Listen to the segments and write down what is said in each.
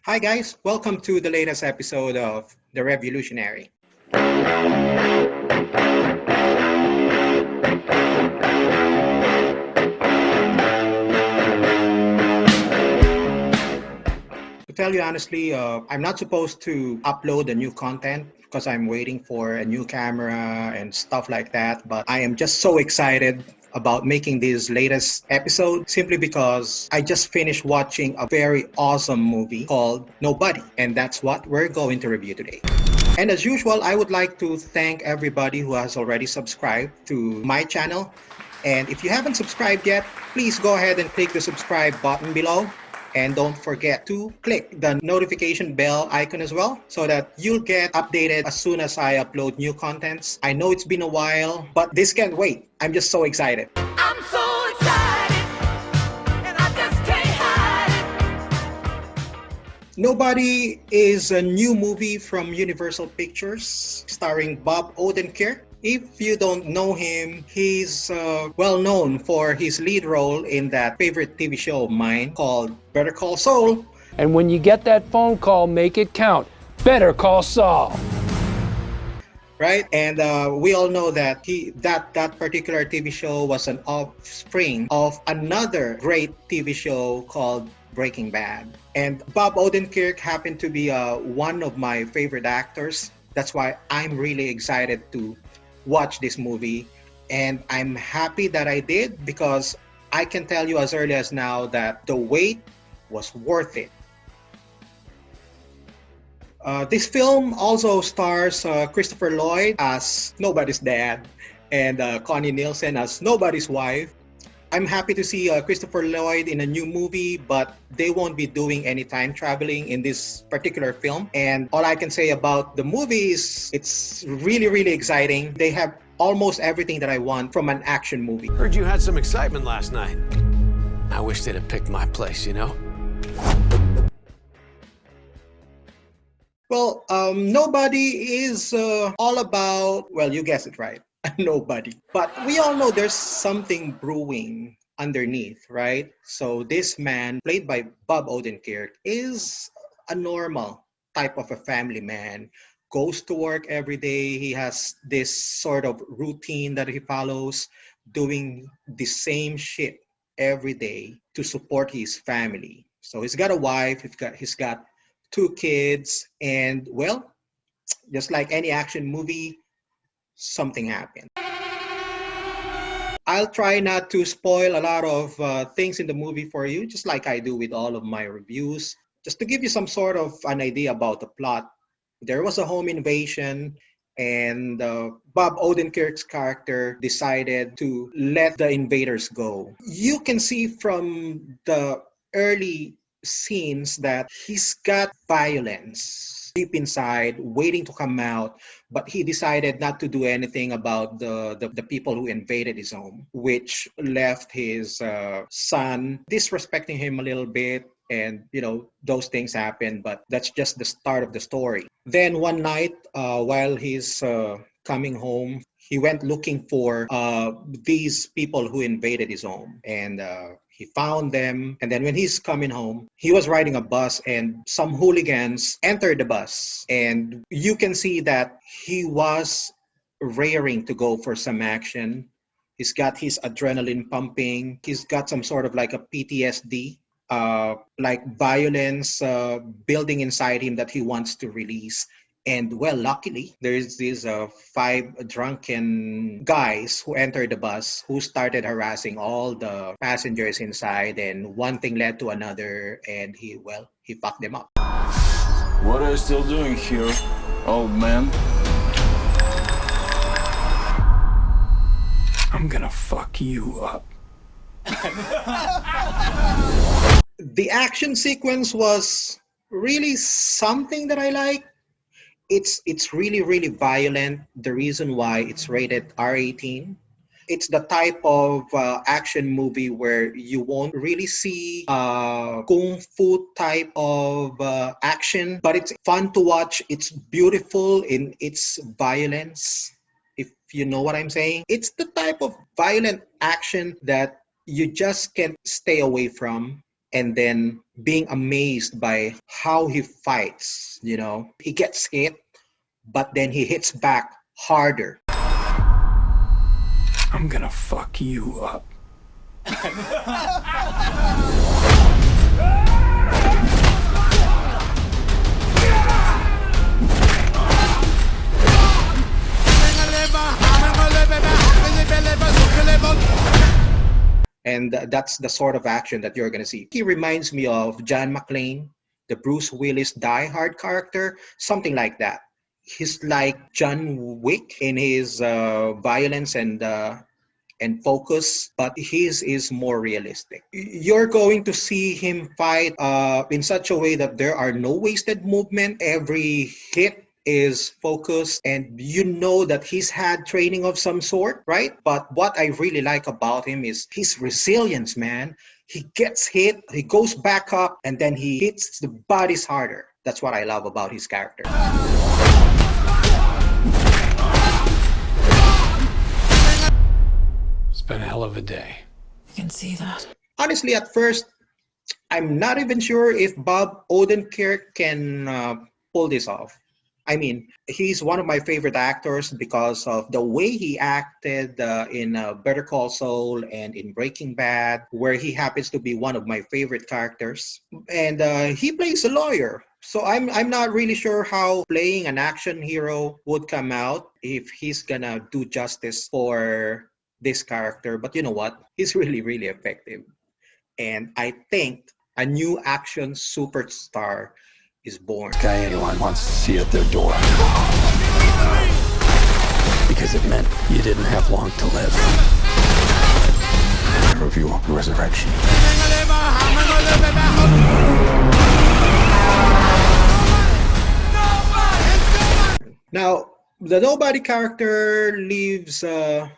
Hi, guys. Welcome to the latest episode of The Revolutionary. To tell you honestly, I'm not supposed to upload a new content because I'm waiting for a new camera and stuff like that. But I am just so excited about making this latest episode simply because I just finished watching a very awesome movie called Nobody. And that's what we're going to review today. And as usual, I would like to thank everybody who has already subscribed to my channel. And if you haven't subscribed yet, please go ahead and click the subscribe button below. And don't forget to click the notification bell icon as well so that you'll get updated as soon as I upload new contents. I know it's been a while, but this can't wait. I'm just so excited. I'm so excited, and I just can't hide it. Nobody is a new movie from Universal Pictures starring Bob Odenkirk. If you don't know him, he's well known for his lead role in that favorite TV show of mine called Better Call Saul. And when you get that phone call, make it count. Better call Saul. Right? And we all know that that particular TV show was an offspring of another great TV show called Breaking Bad. And Bob Odenkirk happened to be one of my favorite actors. That's why I'm really excited to watch this movie. And I'm happy that I did because I can tell you as early as now that the wait was worth it. This film also stars Christopher Lloyd as Nobody's dad and Connie Nielsen as Nobody's wife. I'm happy to see Christopher Lloyd in a new movie, but they won't be doing any time traveling in this particular film. And all I can say about the movie is it's really, really exciting. They have almost everything that I want from an action movie. Heard you had some excitement last night. I wish they'd have picked my place, you know? Well, Nobody is all about, well, you guessed it right. Nobody. But we all know there's something brewing underneath, right? So this man, played by Bob Odenkirk, is a normal type of a family man. Goes to work every day. He has this sort of routine that he follows, doing the same shit every day to support his family. So he's got a wife, he's got two kids, and well, just like any action movie, something happened. I'll try not to spoil a lot of things in the movie for you, just like I do with all of my reviews. Just to give you some sort of an idea about the plot, there was a home invasion, and Bob Odenkirk's character decided to let the invaders go. You can see from the early scenes that he's got violence deep inside waiting to come out, but he decided not to do anything about the people who invaded his home, which left his son disrespecting him a little bit. And those things happen, but that's just the start of the story. Then one night, while he's coming home, he went looking for these people who invaded his home, and he found them. And then when he's coming home, he was riding a bus, and some hooligans entered the bus, and you can see that he was raring to go for some action. He's got his adrenaline pumping. He's got some sort of like a PTSD, like violence building inside him that he wants to release. And well, luckily, there's these five drunken guys who entered the bus who started harassing all the passengers inside. And one thing led to another, and he fucked them up. What are you still doing here, old man? I'm gonna fuck you up. The action sequence was really something that I like. It's really, really violent. The reason why it's rated R18. It's the type of action movie where you won't really see kung fu type of action, but it's fun to watch. It's beautiful in its violence, if you know what I'm saying. It's the type of violent action that you just can't stay away from. and then being amazed by how he fights. He gets hit, but then he hits back harder. I'm gonna fuck you up. And that's the sort of action that you're going to see. He reminds me of John McClane, the Bruce Willis Die Hard character, something like that. He's like John Wick in his violence and focus, but his is more realistic. You're going to see him fight in such a way that there are no wasted movement. Every hit is focused, and you know that he's had training of some sort, right? But what I really like about him is his resilience, man. He gets hit, he goes back up, and then he hits the bodies harder. That's what I love about his character. It's been a hell of a day. I can see that. Honestly, at first, I'm not even sure if Bob Odenkirk can pull this off. I mean, he's one of my favorite actors because of the way he acted in Better Call Saul and in Breaking Bad, where he happens to be one of my favorite characters. And he plays a lawyer. So I'm not really sure how playing an action hero would come out, if he's gonna do justice for this character. But you know what? He's really, really effective. And I think a new action superstar is born. Guy anyone wants to see at their door. Because it meant you didn't have long to live. Review resurrection. Now, the nobody character leaves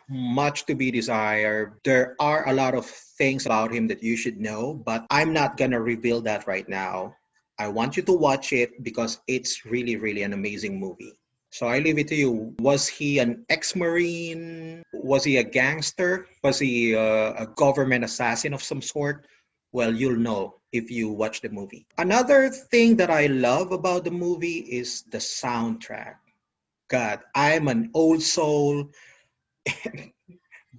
much to be desired. There are a lot of things about him that you should know, but I'm not gonna reveal that right now. I want you to watch it because it's really, really an amazing movie. So I leave it to you. Was he an ex-Marine? Was he a gangster? Was he a government assassin of some sort? Well, you'll know if you watch the movie. Another thing that I love about the movie is the soundtrack. God, I'm an old soul.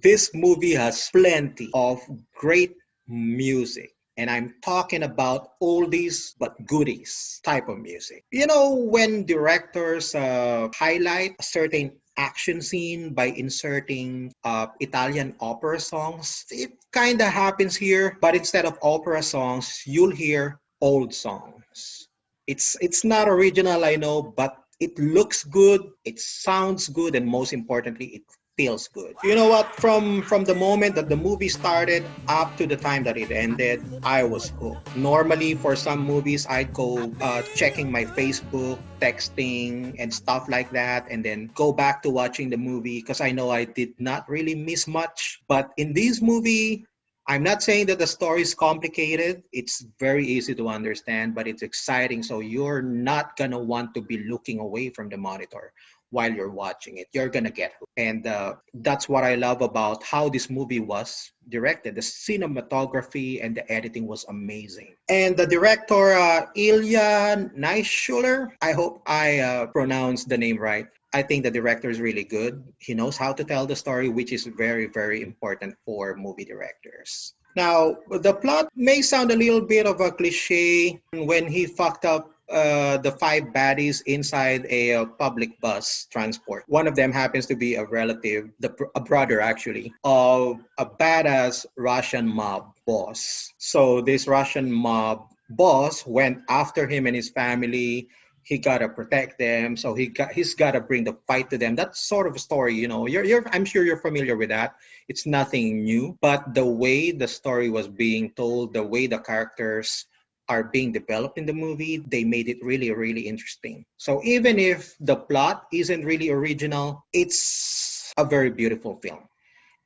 This movie has plenty of great music. And I'm talking about oldies but goodies type of music. You know, when directors highlight a certain action scene by inserting Italian opera songs, it kind of happens here, but instead of opera songs, you'll hear old songs. It's not original, I know, but it looks good, it sounds good, and most importantly, it feels good. You know what? From the moment that the movie started up to the time that it ended, I was hooked. Normally, for some movies, I'd go checking my Facebook, texting, and stuff like that, and then go back to watching the movie because I know I did not really miss much. But in this movie, I'm not saying that the story is complicated. It's very easy to understand, but it's exciting. So you're not gonna want to be looking away from the monitor while you're watching it. You're gonna get hooked. And that's what I love about how this movie was directed. The cinematography and the editing was amazing. And the director, Ilya Naishuller, I hope I pronounced the name right. I think the director is really good. He knows how to tell the story, which is very, very important for movie directors. Now, the plot may sound a little bit of a cliche when he fucked up the five baddies inside a public bus transport. One of them happens to be a relative, a brother actually, of a badass Russian mob boss. So this Russian mob boss went after him and his family. He gotta protect them, so he's gotta bring the fight to them. That's sort of a story, you know. I'm sure you're familiar with that. It's nothing new, but the way the story was being told, the way the characters are being developed in the movie, they made it really, really interesting. So even if the plot isn't really original, it's a very beautiful film.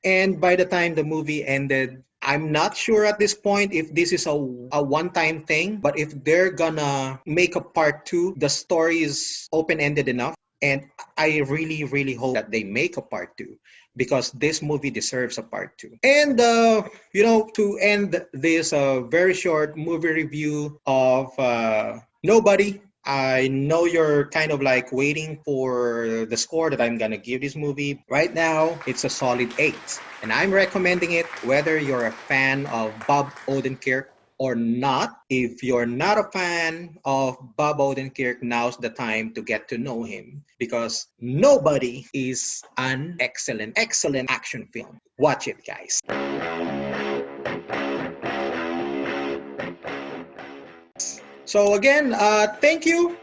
And by the time the movie ended, I'm not sure at this point if this is a one-time thing, but if they're gonna make a part two, the story is open-ended enough. And I really, really hope that they make a part two because this movie deserves a part 2. And to end this very short movie review of Nobody, I know you're kind of like waiting for the score that I'm gonna give this movie. Right now, it's a solid 8. And I'm recommending it whether you're a fan of Bob Odenkirk or not. If you're not a fan of Bob Odenkirk, now's the time to get to know him, because Nobody is an excellent, excellent action film. Watch it, guys. So again, thank you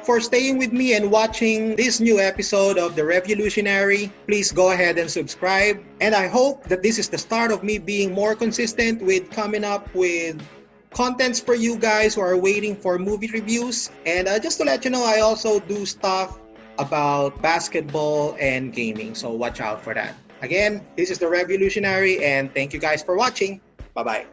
for staying with me and watching this new episode of The Revolutionary. Please go ahead and subscribe. And I hope that this is the start of me being more consistent with coming up with contents for you guys who are waiting for movie reviews. And just to let you know, I also do stuff about basketball and gaming. So watch out for that. Again, this is The Revolutionary, and thank you guys for watching. Bye-bye.